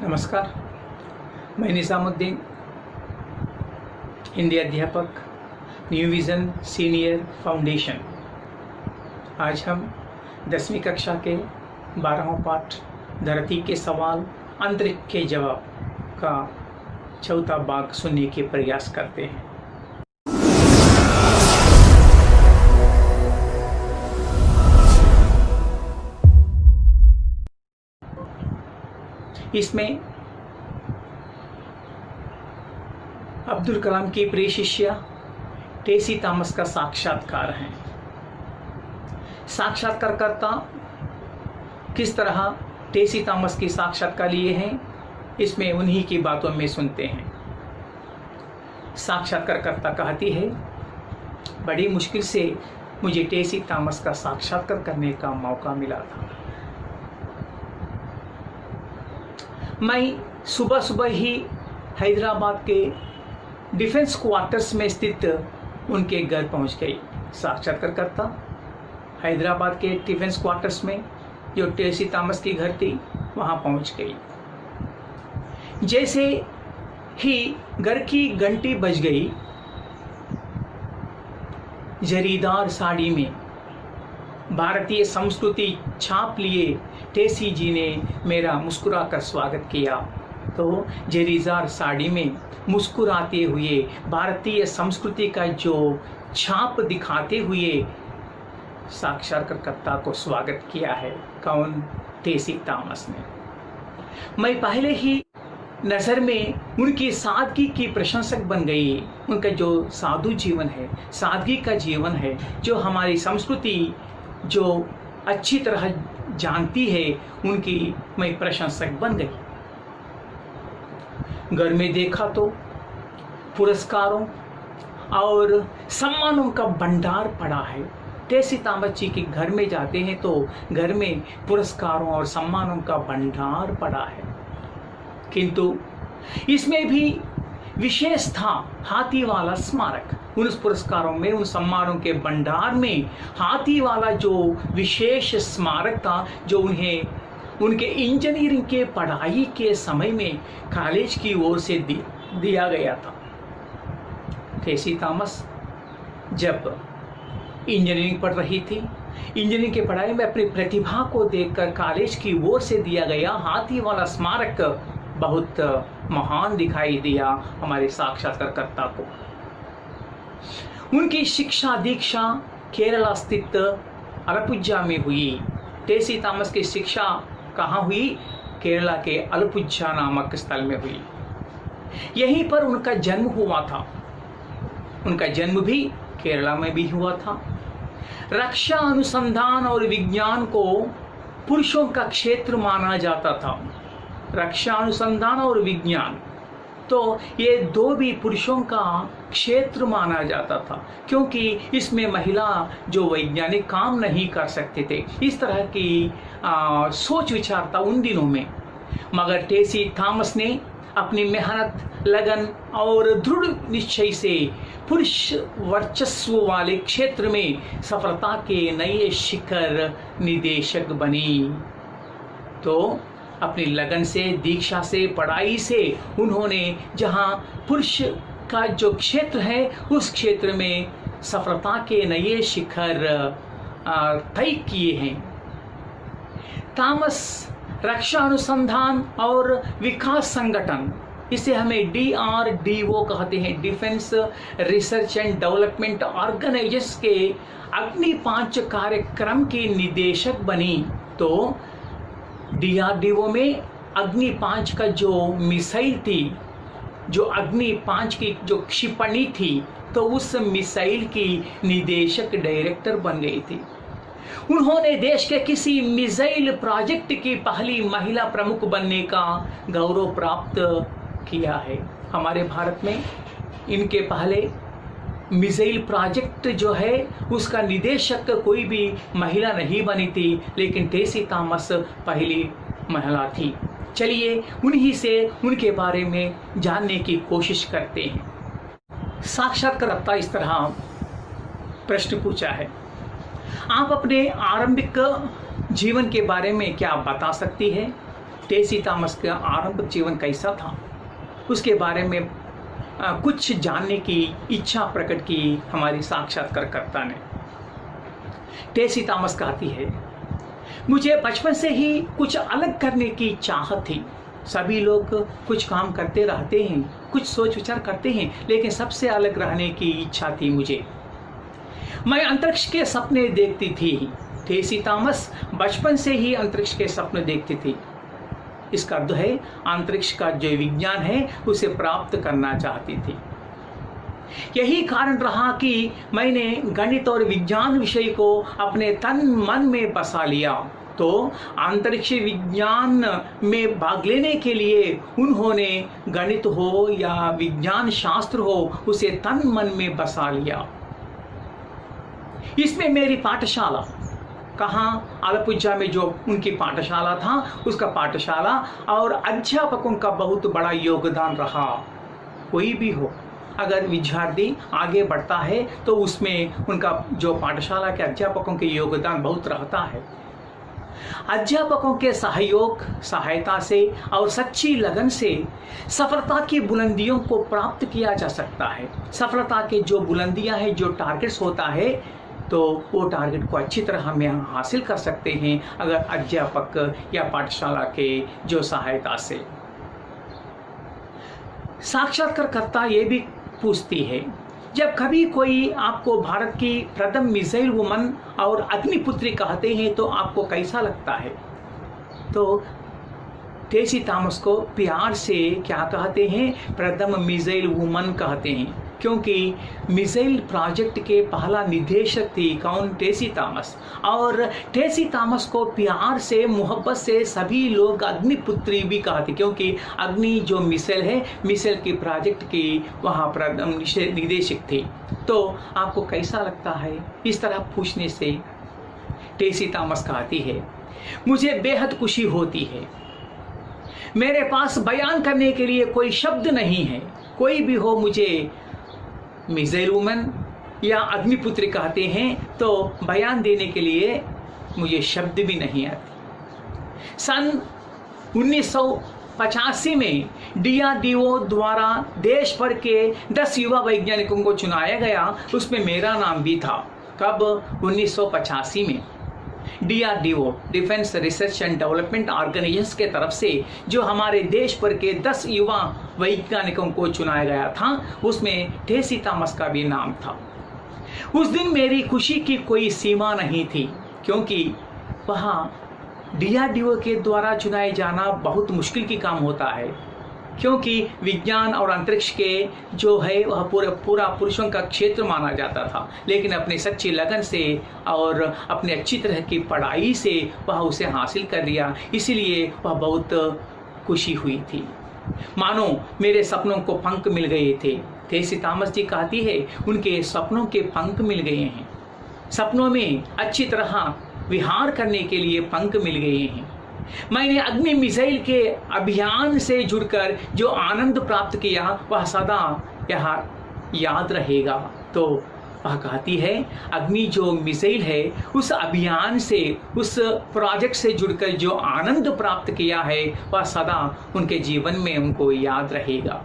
नमस्कार, मैं निज़ामुद्दीन, हिंदी अध्यापक, न्यू विज़न सीनियर फाउंडेशन। आज हम 10वीं कक्षा के 12वां पाठ धरती के सवाल अंतरिक्ष के जवाब का चौथा भाग सुनने के प्रयास करते हैं। इसमें अब्दुल कलाम की प्रिय शिष्या टेसी थॉमस का साक्षात्कार है। साक्षात्कारकर्ता किस तरह टेसी थॉमस की साक्षात्कार लिए हैं, इसमें उन्हीं की बातों में सुनते हैं। साक्षात्कारकर्ता कहती है, बड़ी मुश्किल से मुझे टेसी थॉमस का साक्षात्कार करने का मौका मिला था। मैं सुबह सुबह ही हैदराबाद के डिफेंस क्वार्टर्स में स्थित उनके घर पहुंच गई। साक्षात्कारकर्ता हैदराबाद के डिफेंस क्वार्टर्स में जो टेसी थॉमस की घर थी वहां पहुंच गई। जैसे ही घर की घंटी बज गई, जरीदार साड़ी में भारतीय संस्कृति छाप लिए टेसी जी ने मेरा मुस्कुराकर स्वागत किया। तो जरीदार साड़ी में मुस्कुराते हुए भारतीय संस्कृति का जो छाप दिखाते हुए साक्षात्कारकर्ता को स्वागत किया है। कौन? टेसी थॉमस ने। मैं पहले ही नजर में उनकी सादगी की प्रशंसक बन गई। उनका जो साधु जीवन है, सादगी का जीवन है, जो हमारी संस्कृति जो अच्छी तरह जानती है, उनकी मैं प्रशंसक बन गई। घर में देखा तो पुरस्कारों और सम्मानों का भंडार पड़ा है। टेसी थॉमस जी के घर में जाते हैं तो घर में पुरस्कारों और सम्मानों का भंडार पड़ा है, किंतु इसमें भी विशेष था हाथी वाला स्मारक। उन पुरस्कारों में, उन सम्मानों के भंडार में हाथी वाला जो विशेष स्मारक था, जो उन्हें उनके इंजीनियरिंग के पढ़ाई के समय में कॉलेज की ओर से दिया गया था। टेसी थॉमस जब इंजीनियरिंग पढ़ रही थी, इंजीनियरिंग की पढ़ाई में अपनी प्रतिभा को देखकर कॉलेज की ओर से दिया गया हाथी वाला स्मारक बहुत महान दिखाई दिया हमारे साक्षात्कारकर्ता को। उनकी शिक्षा दीक्षा केरला स्थित अलपुझा में हुई। टेसी थॉमस की शिक्षा कहाँ हुई? केरला के अलपुझा नामक स्थल में हुई। यहीं पर उनका जन्म हुआ था। उनका जन्म भी केरला में भी हुआ था। रक्षा अनुसंधान और विज्ञान को पुरुषों का क्षेत्र माना जाता था। रक्षा अनुसंधान और विज्ञान, तो ये दो भी पुरुषों का क्षेत्र माना जाता था, क्योंकि इसमें महिला जो वैज्ञानिक काम नहीं कर सकते थे। इस तरह की सोच विचार था उन दिनों में। मगर टेसी थॉमस ने अपनी मेहनत, लगन और दृढ़ निश्चय से पुरुष वर्चस्व वाले क्षेत्र में सफलता के नए शिखर निदेशक बनी। तो अपनी लगन से, दीक्षा से, पढ़ाई से उन्होंने जहां पुरुष का जो क्षेत्र है, उस क्षेत्र में सफलता के नए शिखर तय किए हैं। थॉमस रक्षा अनुसंधान और विकास संगठन, इसे हमें DRDO कहते हैं, defence research and development organisation के अग्नि 5 कार्यक्रम की निदेशक बनी। तो DRDO में अग्नि 5 का जो मिसाइल थी, जो अग्नि 5 की जो क्षिपणी थी, तो उस मिसाइल की निदेशक डायरेक्टर बन गई थी। उन्होंने देश के किसी मिसाइल प्रोजेक्ट की पहली महिला प्रमुख बनने का गौरव प्राप्त किया है। हमारे भारत में इनके पहले मिसाइल प्रोजेक्ट जो है उसका निदेशक कोई भी महिला नहीं बनी थी, लेकिन टेसी थॉमस पहली महिला थी। चलिए उन्हीं से उनके बारे में जानने की कोशिश करते हैं। साक्षात्कारकर्ता इस तरह प्रश्न पूछा है, आप अपने आरंभिक जीवन के बारे में क्या बता सकती है? टेसी थॉमस का आरंभिक जीवन कैसा था, उसके बारे में कुछ जानने की इच्छा प्रकट की हमारी साक्षात्कारकर्ता ने। टेसी थॉमस कहती है, मुझे बचपन से ही कुछ अलग करने की चाहत थी। सभी लोग कुछ काम करते रहते हैं, कुछ सोच विचार करते हैं, लेकिन सबसे अलग रहने की इच्छा थी मुझे। मैं अंतरिक्ष के सपने देखती थी। टेसी थॉमस बचपन से ही अंतरिक्ष के सपने देखती थी। इसका अर्थ है अंतरिक्ष का जो विज्ञान है उसे प्राप्त करना चाहती थी। यही कारण रहा कि मैंने गणित और विज्ञान विषय को अपने तन मन में बसा लिया। तो अंतरिक्ष विज्ञान में भाग लेने के लिए उन्होंने गणित हो या विज्ञान शास्त्र हो उसे तन मन में बसा लिया। इसमें मेरी पाठशाला, कहाँ, अलपुझा में जो उनकी पाठशाला था, उसका पाठशाला और अध्यापकों का बहुत बड़ा योगदान रहा। कोई भी हो, अगर विद्यार्थी आगे बढ़ता है तो उसमें उनका जो पाठशाला के अध्यापकों के योगदान बहुत रहता है। अध्यापकों के सहयोग, सहायता से और सच्ची लगन से सफलता की बुलंदियों को प्राप्त किया जा सकता है। सफलता के जो बुलंदियां हैं, जो टारगेट्स होता है, तो वो टारगेट को अच्छी तरह हम यहाँ हासिल कर सकते हैं अगर अध्यापक या पाठशाला के जो सहायता से। साक्षात्कारकर्ता ये भी पूछती है, जब कभी कोई आपको भारत की प्रथम मिसाइल वुमन और अग्निपुत्री कहते हैं तो आपको कैसा लगता है? तो टेसी थॉमस को प्यार से क्या कहते हैं? प्रथम मिसाइल वुमन कहते हैं, क्योंकि मिसाइल प्रोजेक्ट के पहला निदेशक थी कौन? टेसी थॉमस। और टेसी थॉमस को प्यार से, मोहब्बत से सभी लोग अग्निपुत्री भी कहते, क्योंकि अग्नि जो मिसाइल है, मिसाइल के प्रोजेक्ट की वहाँ प्रथम निदेशक थी। तो आपको कैसा लगता है? इस तरह पूछने से टेसी थॉमस कहती है, मुझे बेहद खुशी होती है। मेरे पास बयान करने के लिए कोई शब्द नहीं है। कोई भी हो, मुझे मिसाइल वुमन या अग्निपुत्री कहते हैं तो बयान देने के लिए मुझे शब्द भी नहीं आते। सन 1985 में DRDO द्वारा देश भर के 10 युवा वैज्ञानिकों को चुनाया गया। उसमें मेरा नाम भी था। कब? 1985 में DRDO, defence research and development organisation के तरफ से जो हमारे देश भर के 10 युवा वैज्ञानिकों को चुनाया गया था, उसमें टेसी थॉमस का भी नाम था। उस दिन मेरी खुशी की कोई सीमा नहीं थी, क्योंकि वहाँ DRDO के द्वारा चुनाए जाना बहुत मुश्किल की काम होता है, क्योंकि विज्ञान और अंतरिक्ष के जो है वह पूरा पुरुषों का क्षेत्र माना जाता था। लेकिन अपनी सच्ची लगन से और अपने अच्छी तरह की पढ़ाई से वह उसे हासिल कर लिया, इसीलिए वह बहुत खुशी हुई थी। मानो मेरे सपनों को पंख मिल गए थे। टेसी थॉमस जी कहती है, उनके सपनों के पंख मिल गए हैं। सपनों में अच्छी तरह विहार करने के लिए पंख मिल गए हैं। मैंने अग्नि मिसाइल के अभियान से जुड़कर जो आनंद प्राप्त किया वह सदा यहाँ याद रहेगा। तो वह कहती है, अग्नि जो मिसाइल है उस अभियान से, उस प्रोजेक्ट से जुड़कर जो आनंद प्राप्त किया है वह सदा उनके जीवन में उनको याद रहेगा।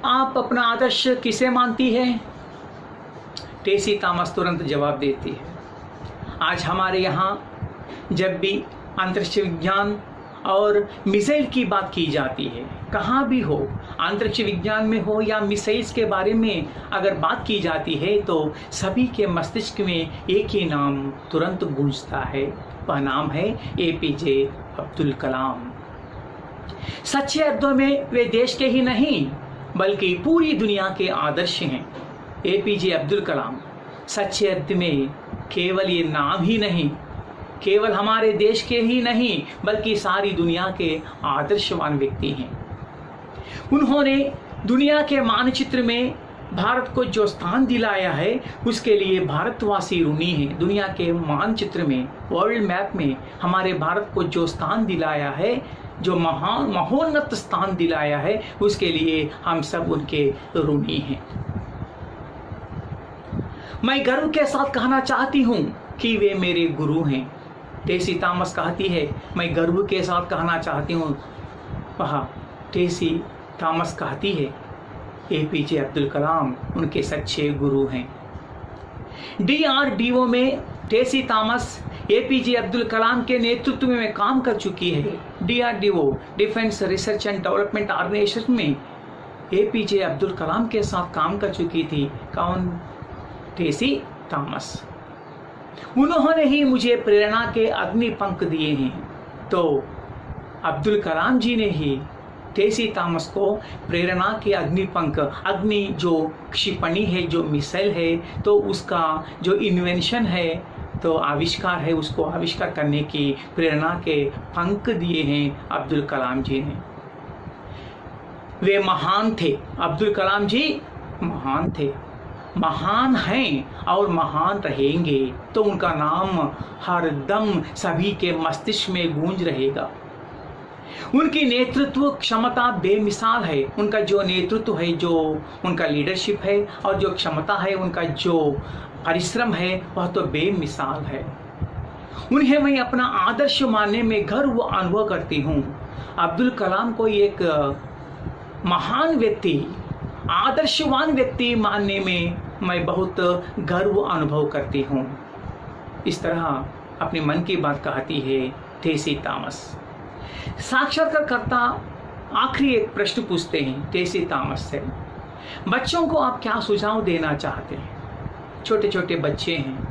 आप अपना आदर्श किसे मानती है? टेसी थॉमस तुरंत जवाब देती है, आज हमारे यहाँ जब भी अंतरिक्ष विज्ञान और मिसाइल की बात की जाती है, कहाँ भी हो, अंतरिक्ष विज्ञान में हो या मिसाइल्स के बारे में अगर बात की जाती है तो सभी के मस्तिष्क में एक ही नाम तुरंत गूंजता है। वह नाम है APJ अब्दुल कलाम। सच्चे अर्थों में वे देश के ही नहीं बल्कि पूरी दुनिया के आदर्श हैं। APJ अब्दुल कलाम सच्चे अर्थ में केवल ये नाम ही नहीं, केवल हमारे देश के ही नहीं बल्कि सारी दुनिया के आदर्शवान व्यक्ति हैं। उन्होंने दुनिया के मानचित्र में भारत को जो स्थान दिलाया है उसके लिए भारतवासी ऋणी हैं। दुनिया के मानचित्र में, वर्ल्ड मैप में हमारे भारत को जो स्थान दिलाया है, जो महान महोन्नत स्थान दिलाया है, उसके लिए हम सब उनके ऋणी हैं। मैं गर्व के साथ कहना चाहती हूँ कि वे मेरे गुरु हैं। टेसी थॉमस कहती है, मैं गर्व के साथ कहना चाहती हूँ, वह टेसी थॉमस कहती है, एपीजे अब्दुल कलाम उनके सच्चे गुरु हैं। DRDO में टेसी थॉमस एपीजे अब्दुल कलाम के नेतृत्व में काम कर चुकी है। DRDO defence research and development organisation में एपीजे अब्दुल कलाम के साथ काम कर चुकी थी। कौन? टेसी थॉमस। उन्होंने ही मुझे प्रेरणा के अग्नि पंख दिए हैं। तो अब्दुल कलाम जी ने ही टेसी थॉमस को प्रेरणा के अग्निपंख, अग्नि जो क्षिपणी है, जो मिसाइल है, तो उसका जो इन्वेंशन है, तो आविष्कार है, उसको आविष्कार करने की प्रेरणा के पंख दिए हैं अब्दुल कलाम जी ने। वे महान थे, अब्दुल कलाम जी महान थे, महान हैं और महान रहेंगे। तो उनका नाम हर दम सभी के मस्तिष्क में गूंज रहेगा। उनकी नेतृत्व क्षमता बेमिसाल है। उनका जो नेतृत्व है, जो उनका लीडरशिप है और जो क्षमता है, उनका जो परिश्रम है, वह तो बेमिसाल है। उन्हें मैं अपना आदर्श मानने में गर्व अनुभव करती हूँ। अब्दुल कलाम को एक महान व्यक्ति, आदर्शवान व्यक्ति मानने में मैं बहुत गर्व अनुभव करती हूँ। इस तरह अपने मन की बात कहती है टेसी थॉमस। साक्षात्कारकर्ता आखिरी एक प्रश्न पूछते हैं टेसी थॉमस से, बच्चों को आप क्या सुझाव देना चाहते हैं? छोटे छोटे बच्चे हैं।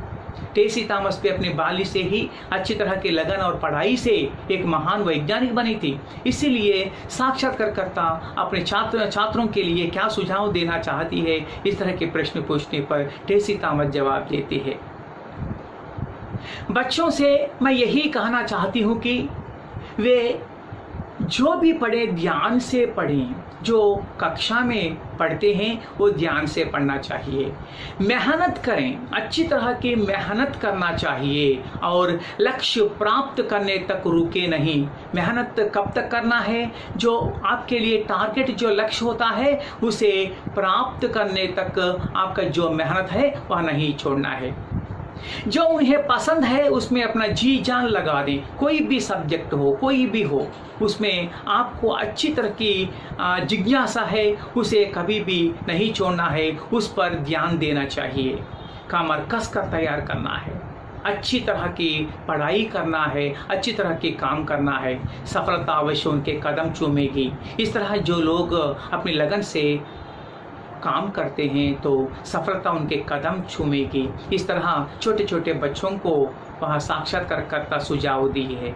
टेसी थॉमस पे अपनी बाली से ही अच्छी तरह की लगन और पढ़ाई से एक महान वैज्ञानिक बनी थी। इसीलिए साक्षात्कारकर्ता अपने छात्रों के लिए क्या सुझाव देना चाहती है, इस तरह के प्रश्न पूछने पर टेसी थॉमस जवाब देती है, बच्चों से मैं यही कहना चाहती हूँ कि वे जो भी पढ़े ध्यान से पढ़ें। जो कक्षा में पढ़ते हैं वो ध्यान से पढ़ना चाहिए। मेहनत करें, अच्छी तरह की मेहनत करना चाहिए और लक्ष्य प्राप्त करने तक रुके नहीं। मेहनत कब तक करना है? जो आपके लिए टारगेट, जो लक्ष्य होता है, उसे प्राप्त करने तक आपका जो मेहनत है वह नहीं छोड़ना है। जो उन्हें पसंद है उसमें अपना जी जान लगा दें। कोई भी सब्जेक्ट हो, कोई भी हो, उसमें आपको अच्छी तरह की जिज्ञासा है, उसे कभी भी नहीं छोड़ना है, उस पर ध्यान देना चाहिए। कमर कस कर तैयार करना है, अच्छी तरह की पढ़ाई करना है, अच्छी तरह के काम करना है। सफलता अवश्य उनके कदम चूमेगी। इस तरह जो लोग अपनी लगन से काम करते हैं तो सफलता उनके कदम छूमेगी। इस तरह छोटे छोटे बच्चों को वह साक्षात्कारकर्ता सुझाव दी है।